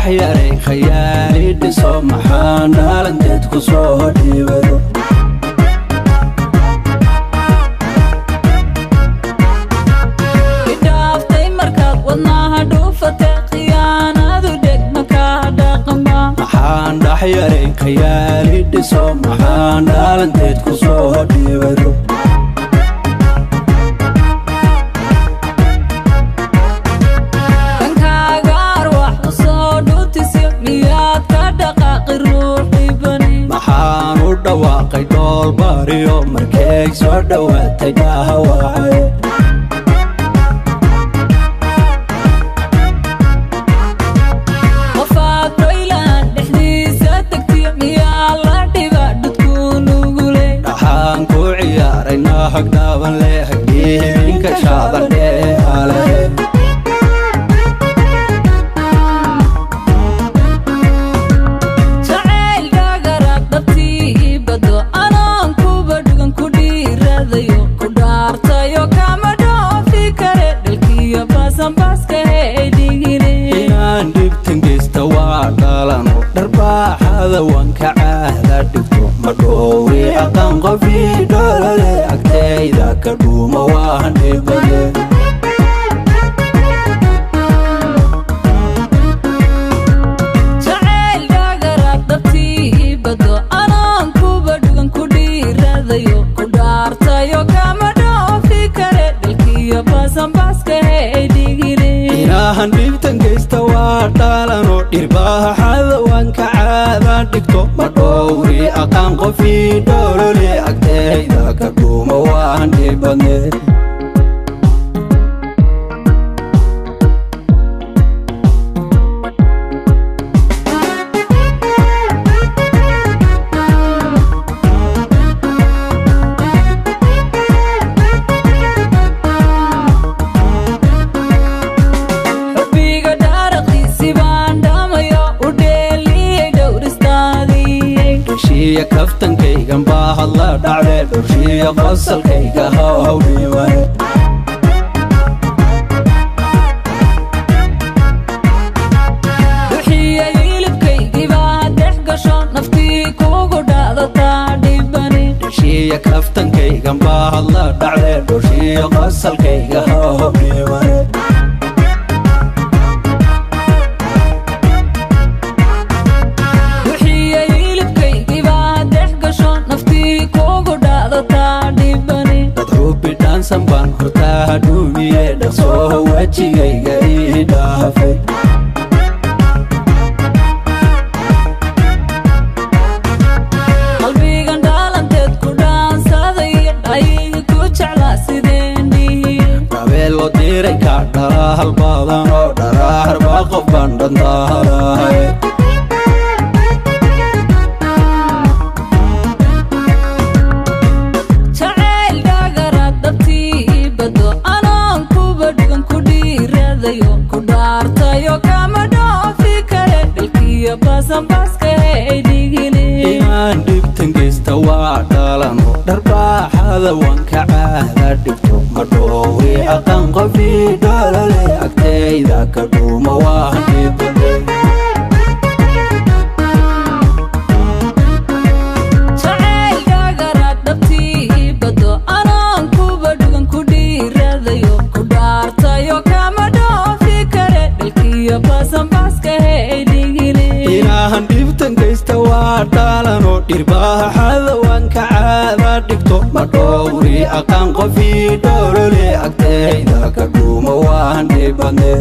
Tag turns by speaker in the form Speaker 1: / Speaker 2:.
Speaker 1: dhaxyaray khayaali dhiso maxaan dhaalanteed ku soo dhiibado
Speaker 2: idaaftay markaad wadnaha dhuufatay khiyaanadu dhegma ka dhaqma
Speaker 1: maxaan dhaxyaray khayaali dhiso maxaan dhaalanteed ku soo dhiibado dhawaaqay dool bariyo markay soo dhawaatay dhaawacay
Speaker 2: qofaad baylaan dhexdiisa tagtiyo miyaa la dhiba dhudku nugule
Speaker 1: dhaxaan ku ciyaaray naag dhaaban leh hagiinka shaadan dheehale dharbaaxada waan ka caada dhigto ma dhowri aqaan qofii dholole agtayda ka dhuuma waan dhibade
Speaker 2: jacayl dhagaraad dhabtii bado anaan kuba dhugan ku dhiiradayo ku dhaartayo kama dhoofi kare dhalkiyo baasanbaaska heydhigile
Speaker 1: inaahan dhibtan geysta waa dhaalano dhirbaaxada waan ka caada dhigto ma dhowri aqaan qofii dholole agtayda ka dhuuma waan dhibade dhushiya kaftankaygan baa hadla dhacde dhushiya qosalkayga hawdhiibane
Speaker 2: duxiya hilibkaygii baa dhex gasho naftii kugu dhacdataa dhibani
Speaker 1: dhushiya kaftankaygan baa hadla dhacde dhushiya qosalkayga hawdhiibane dadruubidhaansan baan hortaa dhuumiye dhaqsoo wejigayga ii dhaafay
Speaker 2: qalbigan dhaalanteed ku dhaansaday ayigi ku jeclaa sideen dhihi
Speaker 1: rabeelo diray ka dhalaahal badan oo dharaahar baa qof baan dhantaalahay
Speaker 2: ku dhaartayo kama dhoofi kare dhalkiyo baasanbaaska heydhigile
Speaker 1: inaan dhibtan geysta waa dhaalano dharbaaxada waan ka caada dhigto ma dhowri aqaan qofii dholole agtayda ka dhuuma waan dhibade
Speaker 2: jacayl dhagaraad dhabtii bado anaan kuba dhugan ku dhiiradayo ku dhaartayo kama dhoofi kare dhalkiyo baasanbaaska heydhigile
Speaker 1: inaahan dhibtan geysta waa dhaalano dhirbaaxada waan ka caada dhigto ma dhowri aqaan qofii dholole agtayda ka dhuuma waan dhibade